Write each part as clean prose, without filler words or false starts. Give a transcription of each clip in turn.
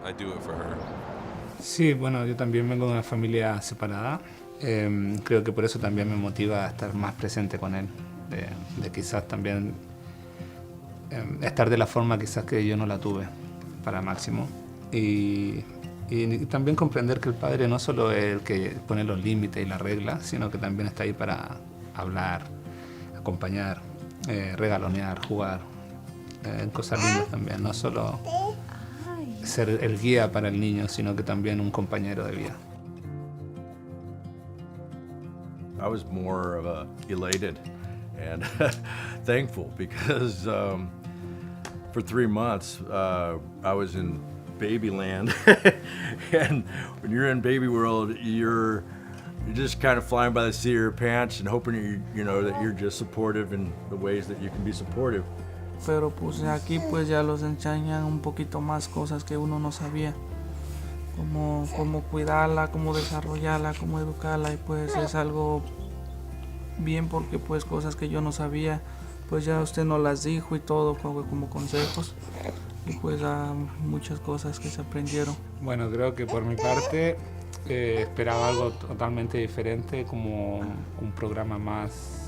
I do it for her. Sí, bueno, yo también vengo de una familia separada. Creo que por eso también me motiva a estar más presente con él. De quizás también estar de la forma quizás que yo no la tuve para Máximo. Y, y también comprender que el padre no solo es el que pone los límites y las reglas, sino que también está ahí para hablar, acompañar, regalonear, jugar. Cosas lindas también, no solo ser el guía para el niño, sino que también un compañero de vida. I was more of a elated and thankful because for 3 months I was in baby land, and when you're in baby world, you're just kind of flying by the seat of your pants and hoping you know that you're just supportive in the ways that you can be supportive. Pero pues aquí pues ya los enseñan un poquito más cosas que uno no sabía, como cómo cuidarla, cómo desarrollarla, cómo educarla, y pues es algo bien porque pues cosas que yo no sabía, pues ya usted nos las dijo y todo como consejos, y pues muchas cosas que se aprendieron. Bueno, creo que por mi parte esperaba algo totalmente diferente, como un programa más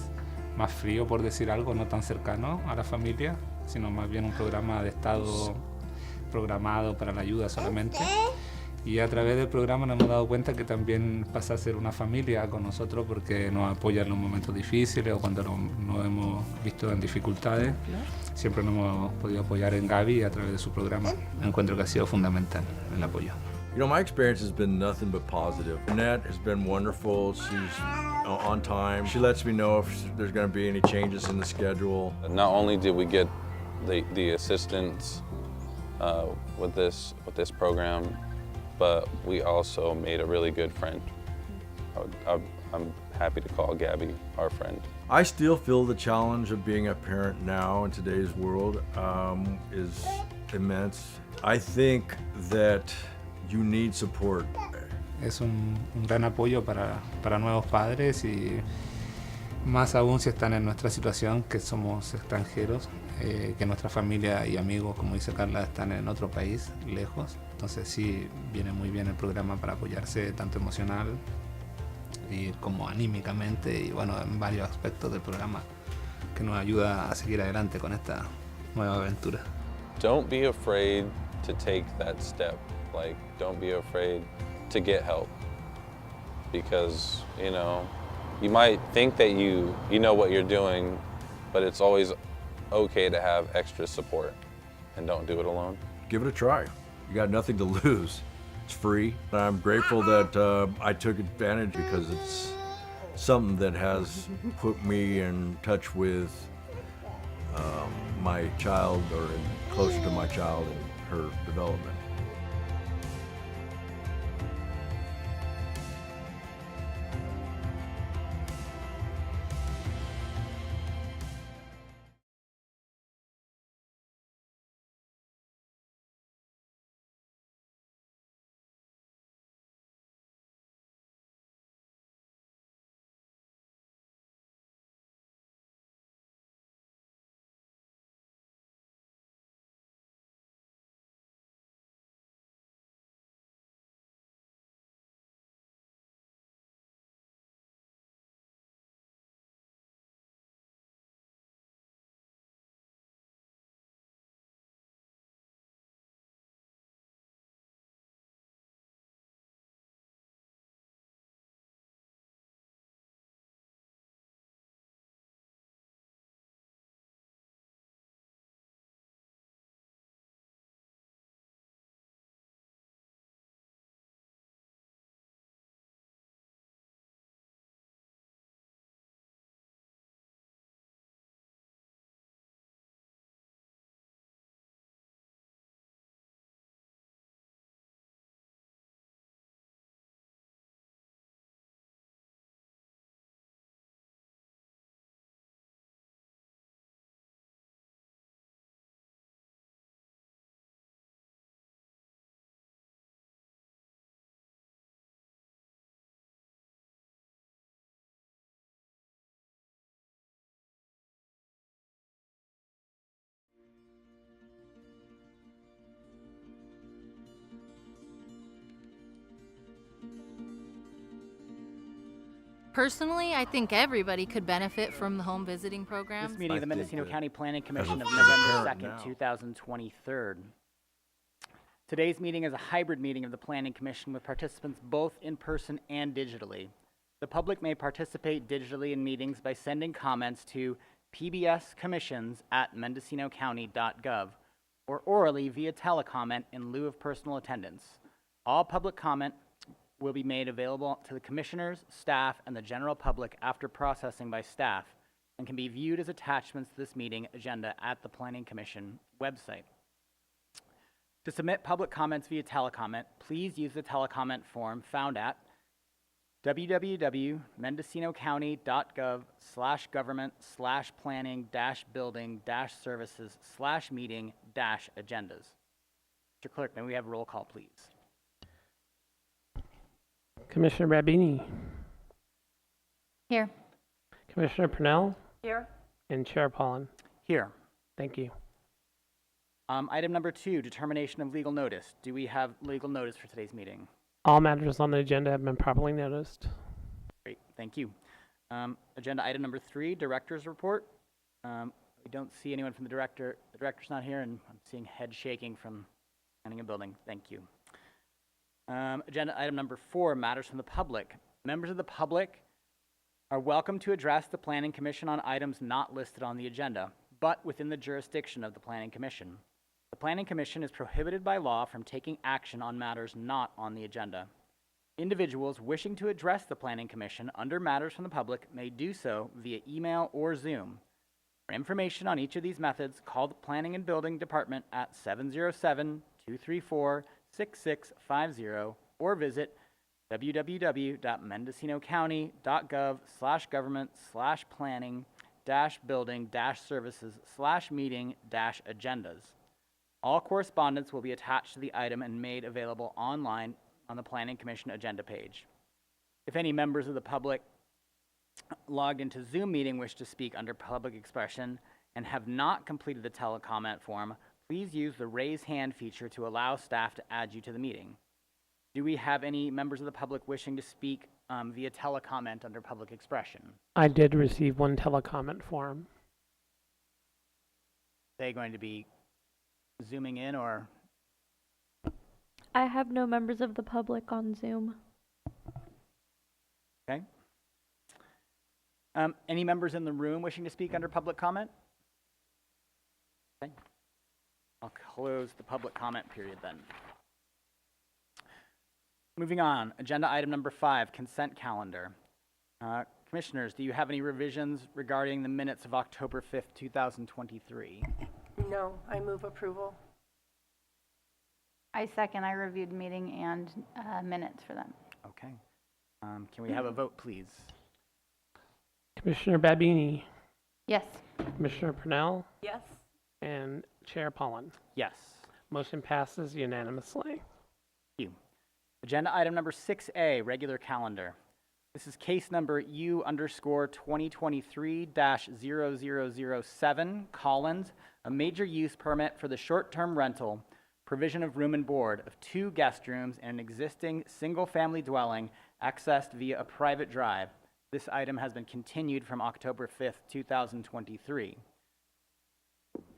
frío, por decir algo, no tan cercano a la familia, sino más bien un programa de estado programado para la ayuda solamente. Y a través del programa nos hemos dado cuenta que también pasa a ser una familia con nosotros, porque nos apoya en los momentos difíciles o cuando nos hemos visto en dificultades. Siempre nos hemos podido apoyar en Gaby a través de su programa. Encuentro que ha sido fundamental el apoyo. You know, my experience has been nothing but positive. Annette has been wonderful. She's on time. She lets me know if there's going to be any changes in the schedule. Not only did we get the assistance with this program, but we also made a really good friend. I'm happy to call Gabby our friend. I still feel the challenge of being a parent now in today's world is immense. I think that you need support. Es un gran apoyo para nuevos padres, y más aún si están en nuestra situación, que somos extranjeros, que nuestra familia y amigos, como dice Carla, están en otro país, lejos. Entonces sí, viene muy bien el programa para apoyarse tanto emocional y como anímicamente, y bueno, en varios aspectos del programa, que nos ayuda a seguir adelante con esta nueva aventura. Don't be afraid to take that step. Like, don't be afraid to get help, because you might think that you know what you're doing, but it's always okay to have extra support, and don't do it alone. Give it a try. You got nothing to lose. It's free. I'm grateful that I took advantage, because it's something that has put me in touch with my child, or closer to my child and her development. Personally, I think everybody could benefit from the home visiting programs. This meeting of the I think Mendocino that County Planning Commission of as a November parent 2nd, now. 2023. Today's meeting is a hybrid meeting of the Planning Commission with participants both in person and digitally. The public may participate digitally in meetings by sending comments to pbscommissions@mendocinocounty.gov or orally via telecomment in lieu of personal attendance. All public comment will be made available to the commissioners, staff, and the general public after processing by staff and can be viewed as attachments to this meeting agenda at the Planning Commission website. To submit public comments via telecomment, please use the telecomment form found at www.mendocinocounty.gov/government/planning-building-services/meeting-agendas. Mr. Clerk, may we have roll call, please? Commissioner Rabini, Here. Commissioner Purnell, Here. and Chair Pollen. Here. Thank you. Item number 2, determination of legal notice. Do we have legal notice for today's meeting? All matters on the agenda have been properly noticed. Great, thank you. Agenda item number 3, director's report. We don't see anyone from the director. The director's not here, and I'm seeing head shaking from planning and building. Thank you. Agenda item number 4, matters from the public. Members of the public are welcome to address the Planning Commission on items not listed on the agenda, but within the jurisdiction of the Planning Commission. The Planning Commission is prohibited by law from taking action on matters not on the agenda. Individuals wishing to address the Planning Commission under matters from the public may do so via email or Zoom. For information on each of these methods, call the Planning and Building Department at 707-234-6650 or visit www.mendocinocounty.gov/government/planning-building-services/meeting-agendas. All correspondence will be attached to the item and made available online on the Planning Commission agenda page. If any members of the public logged into Zoom meeting wish to speak under public expression and have not completed the telecomment form, please use the raise hand feature to allow staff to add you to the meeting. Do we have any members of the public wishing to speak via telecomment under public expression? I did receive one telecomment form. Are they going to be zooming in or? I have no members of the public on Zoom. Okay. Any members in the room wishing to speak under public comment? Okay. I'll close the public comment period then. Moving on, agenda item number 5, consent calendar. Commissioners, do you have any revisions regarding the minutes of October 5th, 2023? No, I move approval. I second. I reviewed meeting and minutes for them. Okay. Can we have a vote, please? Commissioner Babini, Yes. Commissioner Purnell, Yes. and Chair Pollen. Yes. Motion passes unanimously. Thank you. Agenda item number 6A, regular calendar. This is case number U_2023-0007, Collins, a major use permit for the short-term rental, provision of room and board of 2 guest rooms and an existing single-family dwelling accessed via a private drive. This item has been continued from October 5th, 2023.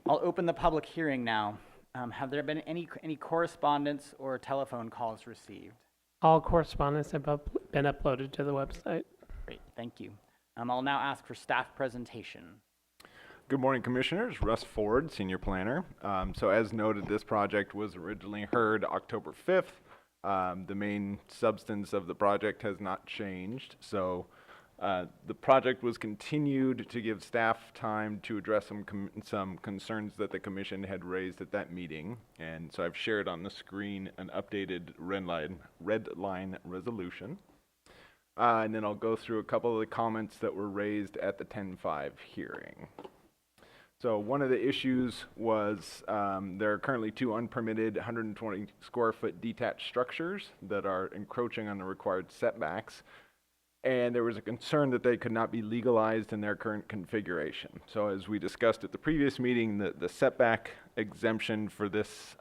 I'll open the public hearing now. Have there been any correspondence or telephone calls received? All correspondence have been uploaded to the website. Great, thank you. I'll now ask for staff presentation. Good morning, Commissioners. Russ Ford, Senior Planner. So as noted, this project was originally heard October 5th. The main substance of the project has not changed. So the project was continued to give staff time to address some concerns that the Commission had raised at that meeting. And so I've shared on the screen an updated red line resolution. And then I'll go through a couple of the comments that were raised at the 10-5 hearing. So one of the issues was there are currently 2 unpermitted 120 square foot detached structures that are encroaching on the required setbacks. And there was a concern that they could not be legalized in their current configuration. So as we discussed at the previous meeting, the setback exemption for this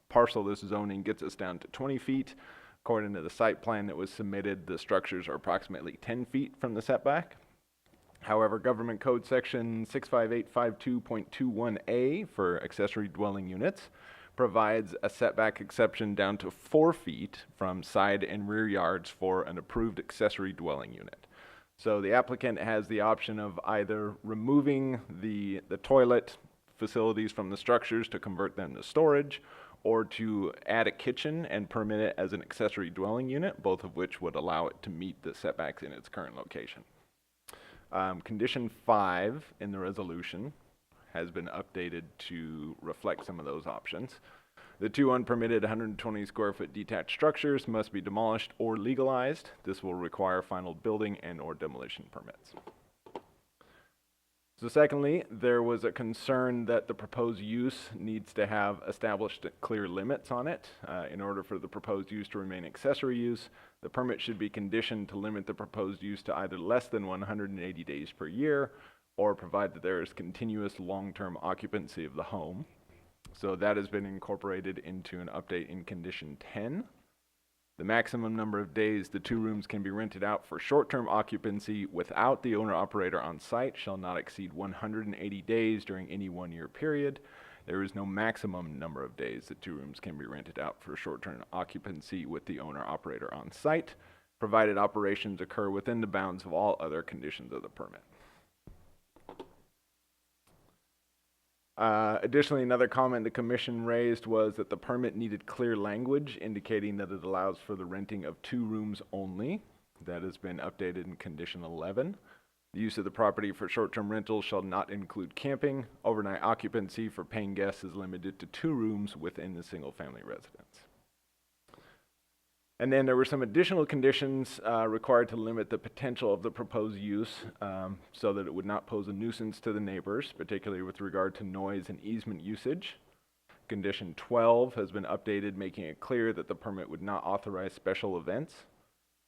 parcel, this zoning, gets us down to 20 feet. According to the site plan that was submitted, the structures are approximately 10 feet from the setback. However, Government Code Section 65852.21A for accessory dwelling units provides a setback exception down to 4 feet from side and rear yards for an approved accessory dwelling unit. So the applicant has the option of either removing the toilet facilities from the structures to convert them to storage, or to add a kitchen and permit it as an accessory dwelling unit, both of which would allow it to meet the setbacks in its current location. Condition 5 in the resolution has been updated to reflect some of those options. The 2 unpermitted 120 square foot detached structures must be demolished or legalized. This will require final building and or demolition permits. So secondly, there was a concern that the proposed use needs to have established clear limits on it. In order for the proposed use to remain accessory use, the permit should be conditioned to limit the proposed use to either less than 180 days per year, or provide that there is continuous long-term occupancy of the home. So that has been incorporated into an update in condition 10. The maximum number of days the 2 rooms can be rented out for short-term occupancy without the owner-operator on site shall not exceed 180 days during any 1-year period. There is no maximum number of days that 2 rooms can be rented out for short-term occupancy with the owner-operator on site, provided operations occur within the bounds of all other conditions of the permit. Additionally, another comment the commission raised was that the permit needed clear language indicating that it allows for the renting of 2 rooms only. That has been updated in condition 11. The use of the property for short-term rentals shall not include camping. Overnight occupancy for paying guests is limited to 2 rooms within the single-family residence. And then there were some additional conditions required to limit the potential of the proposed use so that it would not pose a nuisance to the neighbors, particularly with regard to noise and easement usage. Condition 12 has been updated, making it clear that the permit would not authorize special events.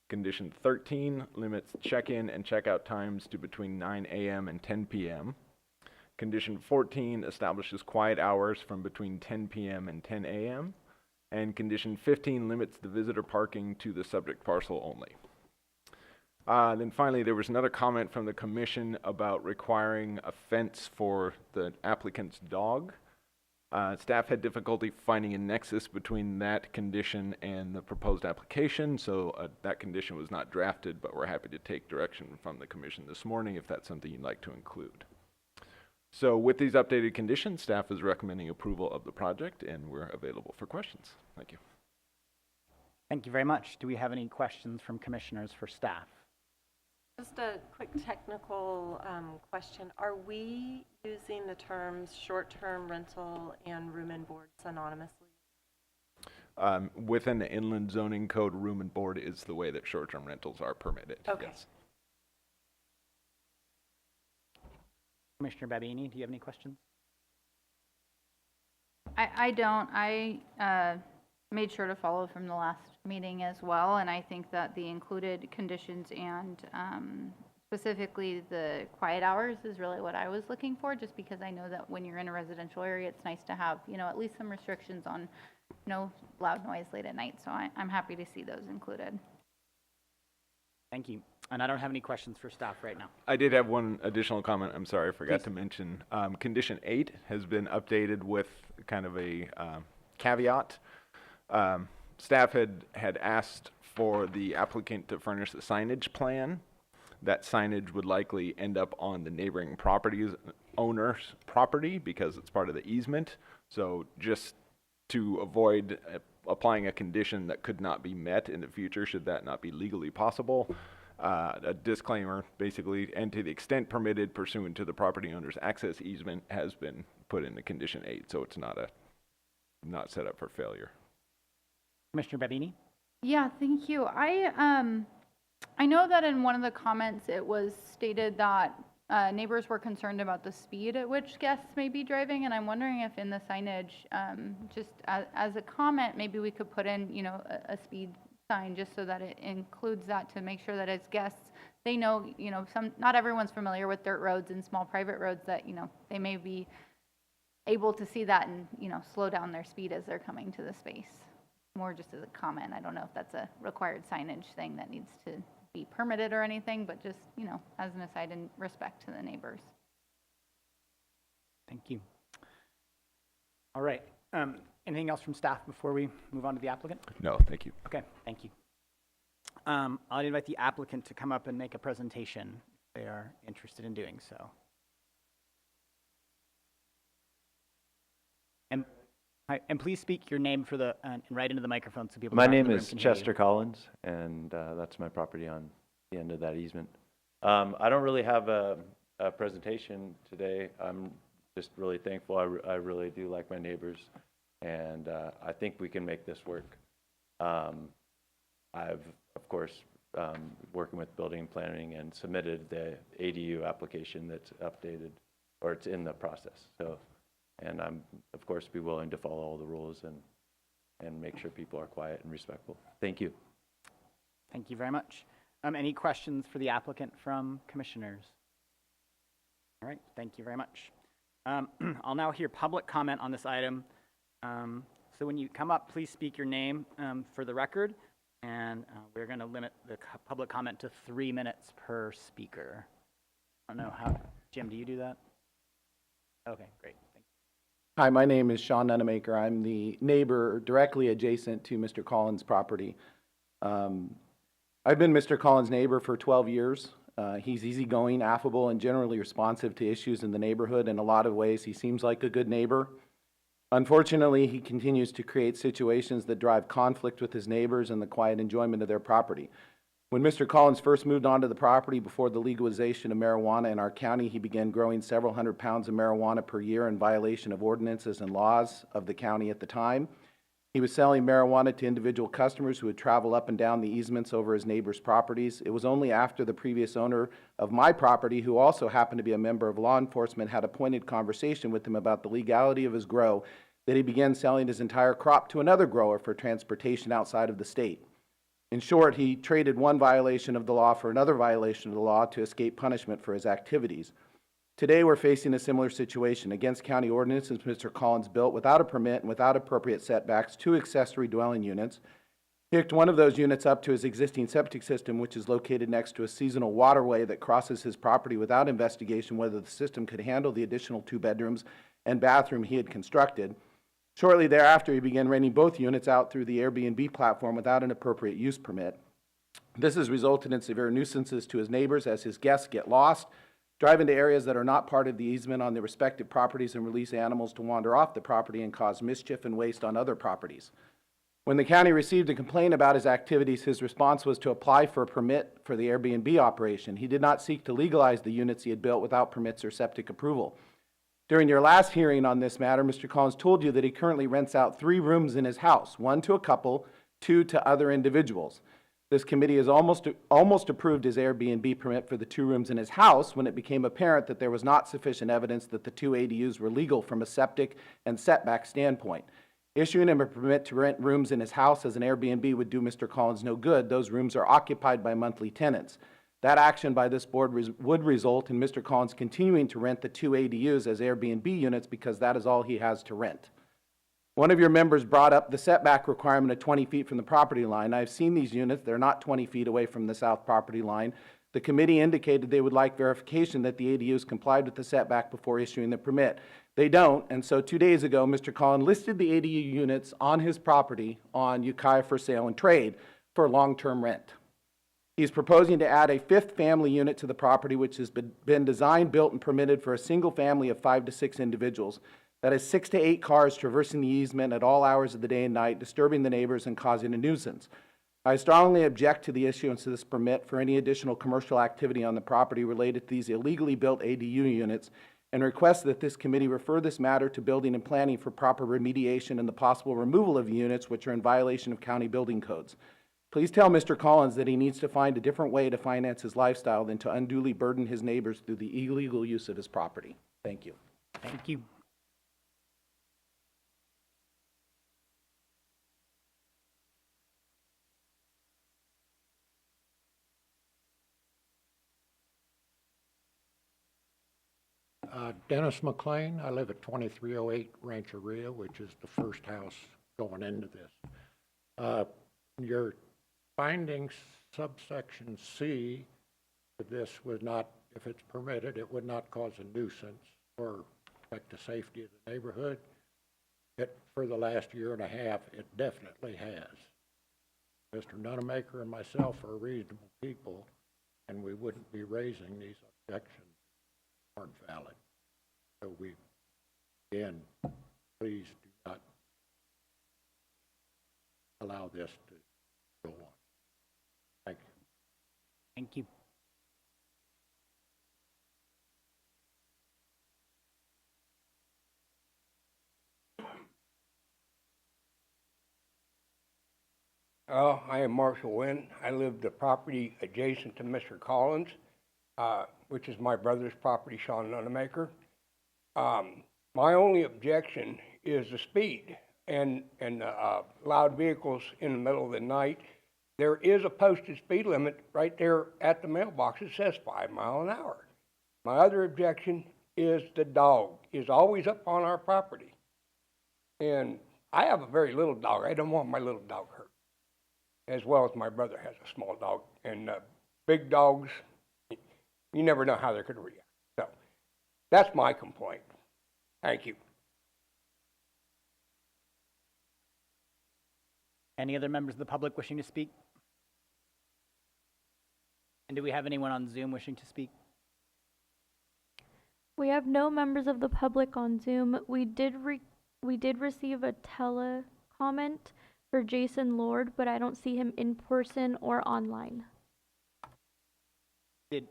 Condition 13 limits check-in and check-out times to between 9 a.m. and 10 p.m. Condition 14 establishes quiet hours from between 10 p.m. and 10 a.m. And condition 15 limits the visitor parking to the subject parcel only. Then finally, there was another comment from the commission about requiring a fence for the applicant's dog. Staff had difficulty finding a nexus between that condition and the proposed application, so that condition was not drafted, but we're happy to take direction from the commission this morning if that's something you'd like to include. So with these updated conditions, staff is recommending approval of the project, and we're available for questions. Thank you. Thank you very much. Do we have any questions from commissioners for staff? Just a quick technical question. Are we using the terms short-term rental and room and board synonymously? Within the inland zoning code, room and board is the way that short-term rentals are permitted. Okay. Yes. Commissioner Babini, do you have any questions? I don't. I made sure to follow from the last meeting as well, and I think that the included conditions and specifically the quiet hours is really what I was looking for, just because I know that when you're in a residential area, it's nice to have, you know, at least some restrictions on no loud noise late at night. So I'm happy to see those included. Thank you. And I don't have any questions for staff right now. I did have one additional comment. I'm sorry, I forgot to mention. Condition 8 has been updated with kind of a caveat. Staff had asked for the applicant to furnish a signage plan. That signage would likely end up on the neighboring owner's property because it's part of the easement. So just to avoid applying a condition that could not be met in the future, should that not be legally possible, a disclaimer basically, and to the extent permitted pursuant to the property owner's access easement, has been put in the condition 8, so it's not set up for failure. Commissioner Babini? Yeah, thank you. I know that in one of the comments it was stated that neighbors were concerned about the speed at which guests may be driving, and I'm wondering if in the signage, just as a comment, maybe we could put in, you know, a speed sign just so that it includes that, to make sure that as guests, they know, you know, not everyone's familiar with dirt roads and small private roads, that, you know, they may be able to see that and, you know, slow down their speed as they're coming to the space. more just as a comment. I don't know if that's a required signage thing that needs to be permitted or anything, but just, you know, as an aside in respect to the neighbors. Thank you. All right. Anything else from staff before we move on to the applicant? No, thank you. Okay, thank you. I'll invite the applicant to come up and make a presentation if they are interested in doing so. And please speak your name for the and right into the microphone so people. My in the name room is can hear you. Chester Collins, and that's my property on the end of that easement. I don't really have a presentation today. I'm just really thankful. I really do like my neighbors, and I think we can make this work. I've, of course, working with building and planning and submitted the ADU application that's updated, or it's in the process. So, and I'm, of course, be willing to follow all the rules and make sure people are quiet and respectful. Thank you. Thank you very much. Any questions for the applicant from commissioners? All right, thank you very much. I'll now hear public comment on this item. So when you come up, please speak your name for the record, and we're going to limit the public comment to 3 minutes per speaker. I don't know how, Jim, do you do that? Okay, great. Thank you. Hi, my name is Sean Nunemaker. I'm the neighbor directly adjacent to Mr. Collins' property. I've been Mr. Collins' neighbor for 12 years. He's easygoing, affable, and generally responsive to issues in the neighborhood. In a lot of ways, he seems like a good neighbor. Unfortunately, he continues to create situations that drive conflict with his neighbors and the quiet enjoyment of their property. When Mr. Collins first moved onto the property before the legalization of marijuana in our county, he began growing several hundred pounds of marijuana per year in violation of ordinances and laws of the county at the time. He was selling marijuana to individual customers who would travel up and down the easements over his neighbors' properties. It was only after the previous owner of my property, who also happened to be a member of law enforcement, had a pointed conversation with him about the legality of his grow, that he began selling his entire crop to another grower for transportation outside of the state. In short, he traded one violation of the law for another violation of the law to escape punishment for his activities. Today, we're facing a similar situation. Against county ordinances, Mr. Collins built without a permit and without appropriate setbacks 2 accessory dwelling units. He hooked one of those units up to his existing septic system, which is located next to a seasonal waterway that crosses his property without investigation whether the system could handle the additional 2 bedrooms and bathroom he had constructed. Shortly thereafter, he began renting both units out through the Airbnb platform without an appropriate use permit. This has resulted in severe nuisances to his neighbors as his guests get lost, drive into areas that are not part of the easement on their respective properties, and release animals to wander off the property and cause mischief and waste on other properties. When the county received a complaint about his activities, his response was to apply for a permit for the Airbnb operation. He did not seek to legalize the units he had built without permits or septic approval. During your last hearing on this matter, Mr. Collins told you that he currently rents out 3 rooms in his house, 1 to a couple, 2 to other individuals. This committee has almost approved his Airbnb permit for the 2 rooms in his house when it became apparent that there was not sufficient evidence that the 2 ADUs were legal from a septic and setback standpoint. Issuing him a permit to rent rooms in his house as an Airbnb would do Mr. Collins no good. Those rooms are occupied by monthly tenants. That action by this board would result in Mr. Collins continuing to rent the 2 ADUs as Airbnb units because that is all he has to rent. One of your members brought up the setback requirement of 20 feet from the property line. I've seen these units. They're not 20 feet away from the south property line. The committee indicated they would like verification that the ADUs complied with the setback before issuing the permit. They don't, and so 2 days ago, Mr. Collins listed the ADU units on his property on Ukiah for sale and trade for long-term rent. He's proposing to add a 5th family unit to the property, which has been designed, built, and permitted for a single family of 5 to 6 individuals. That is 6 to 8 cars traversing the easement at all hours of the day and night, disturbing the neighbors and causing a nuisance. I strongly object to the issuance of this permit for any additional commercial activity on the property related to these illegally built ADU units, and request that this committee refer this matter to Building and Planning for proper remediation and the possible removal of units which are in violation of county building codes. Please tell Mr. Collins that he needs to find a different way to finance his lifestyle than to unduly burden his neighbors through the illegal use of his property. Thank you. Thank you. Dennis McLean. I live at 2308 Rancheria, which is the first house going into this. Your findings, subsection C, that this was not, if it's permitted, it would not cause a nuisance or affect the safety of the neighborhood. It, for the last year and a half, it definitely has. Mr. Nunemaker and myself are reasonable people, and we wouldn't be raising these objections that aren't valid. So we, again, please do not allow this to go on. Thank you. Thank you. I am Marshall Wynn. I live the property adjacent to Mr. Collins, which is my brother's property, Sean Nunemaker. My only objection is the speed and loud vehicles in the middle of the night. There is a posted speed limit right there at the mailbox. It says 5 miles an hour. My other objection is the dog is always up on our property. And I have a very little dog. I don't want my little dog hurt, as well as my brother has a small dog. And big dogs, you never know how they're going to react. So that's my complaint. Thank you. Any other members of the public wishing to speak? And do we have anyone on Zoom wishing to speak? We have no members of the public on Zoom. We did receive a comment for Jason Lord, but I don't see him in person or online. Did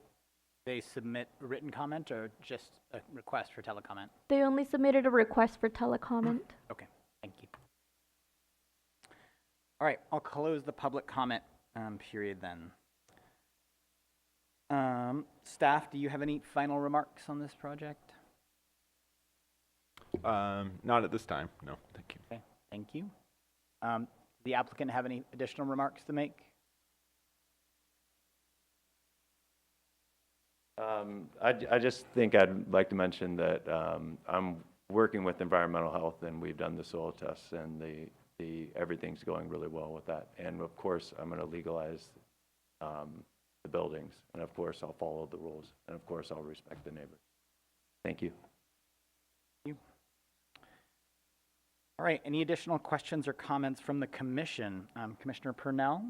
they submit a written comment or just a request for telecomment? They only submitted a request for telecomment. Okay, thank you. All right, I'll close the public comment period then. Staff, do you have any final remarks on this project? Not at this time, no, thank you. Okay, thank you. The applicant have any additional remarks to make? I just think I'd like to mention that I'm working with environmental health, and we've done the soil tests, and everything's going really well with that. And of course, I'm going to legalize the buildings, and of course, I'll follow the rules, and of course, I'll respect the neighbors. Thank you. Thank you. All right, any additional questions or comments from the commission? Commissioner Purnell?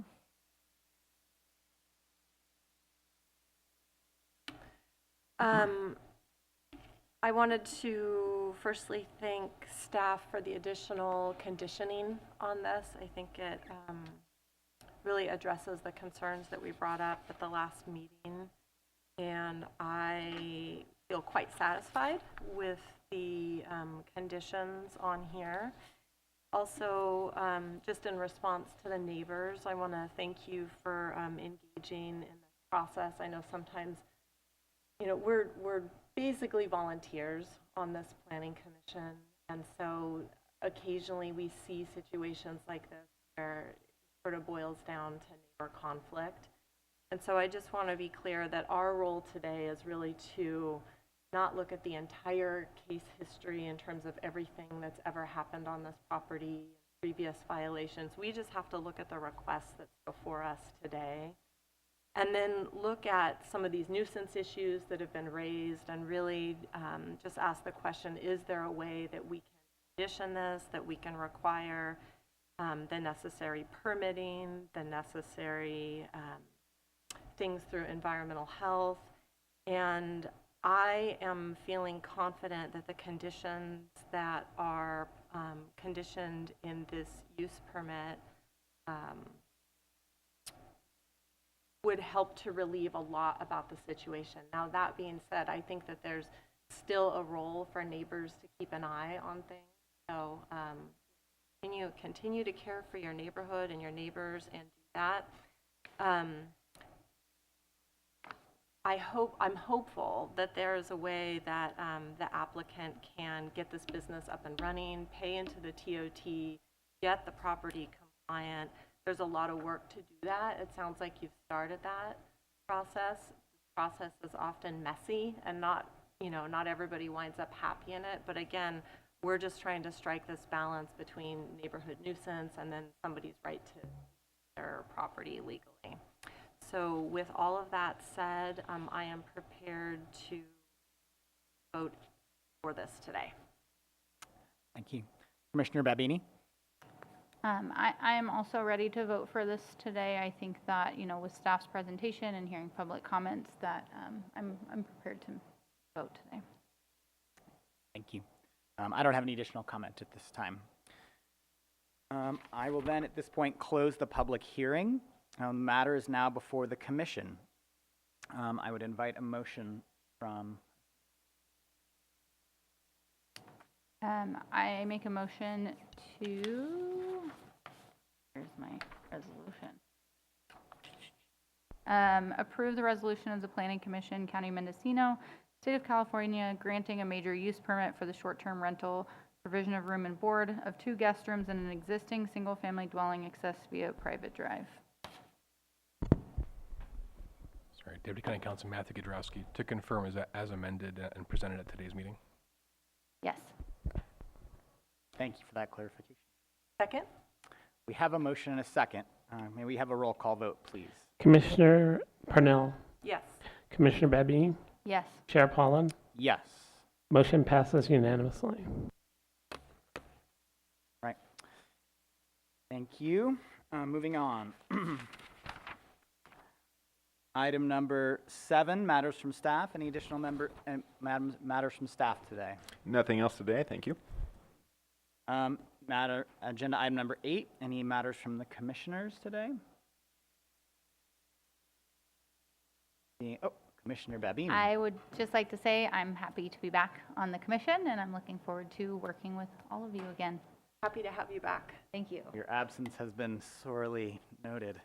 I wanted to firstly thank staff for the additional conditioning on this. I think it really addresses the concerns that we brought up at the last meeting, and I feel quite satisfied with the conditions on here. Also, just in response to the neighbors, I want to thank you for engaging in the process. I know sometimes, you know, we're basically volunteers on this planning commission, and so occasionally we see situations like this where it sort of boils down to neighbor conflict. And so I just want to be clear that our role today is really to not look at the entire case history in terms of everything that's ever happened on this property, previous violations. We just have to look at the request that's before us today, and then look at some of these nuisance issues that have been raised, and really just ask the question, is there a way that we can condition this, that we can require the necessary permitting, the necessary things through environmental health. And I am feeling confident that the conditions that are conditioned in this use permit would help to relieve a lot about the situation. Now, that being said, I think that there's still a role for neighbors to keep an eye on things. So continue to care for your neighborhood and your neighbors and do that. I'm hopeful that there is a way that the applicant can get this business up and running, pay into the TOT, get the property compliant. There's a lot of work to do that. It sounds like you've started that process. The process is often messy, and not everybody winds up happy in it. But again, we're just trying to strike this balance between neighborhood nuisance and then somebody's right to their property legally. So with all of that said, I am prepared to vote for this today. Thank you. Commissioner Babini? I am also ready to vote for this today. I think that, you know, with staff's presentation and hearing public comments, that I'm prepared to vote today. Thank you. I don't have any additional comment at this time. I will then, at this point, close the public hearing. The matter is now before the commission. I would invite a motion from... I make a motion to, here's my resolution. Approve the resolution of the Planning Commission, County of Mendocino, State of California, granting a major use permit for the short-term rental, provision of room and board of 2 guest rooms in an existing single-family dwelling accessed via private drive. Sorry, Deputy County Counsel Matthew Gadrowski, to confirm, is that as amended and presented at today's meeting? Yes. Thank you for that clarification. Second? We have a motion and a second. May we have a roll call vote, please? Commissioner Parnell? Yes. Commissioner Babine? Yes. Chair Pollan? Yes. Motion passes unanimously. Right. Thank you. Moving on. Item number 7, matters from staff. Any additional matters from staff today? Nothing else today, thank you. Agenda item number 8, any matters from the commissioners today? Oh, Commissioner Babine. I would just like to say I'm happy to be back on the commission, and I'm looking forward to working with all of you again. Happy to have you back. Thank you. Your absence has been sorely noted.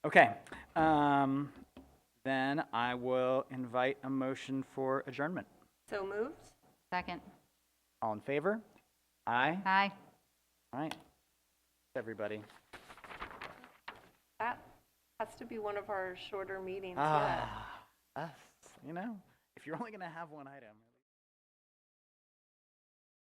Okay. Then I will invite a motion for adjournment. So moved? Second. All in favor? Aye. Aye. All right. Everybody. That has to be one of our shorter meetings yet. Us, you know, if you're only going to have one item.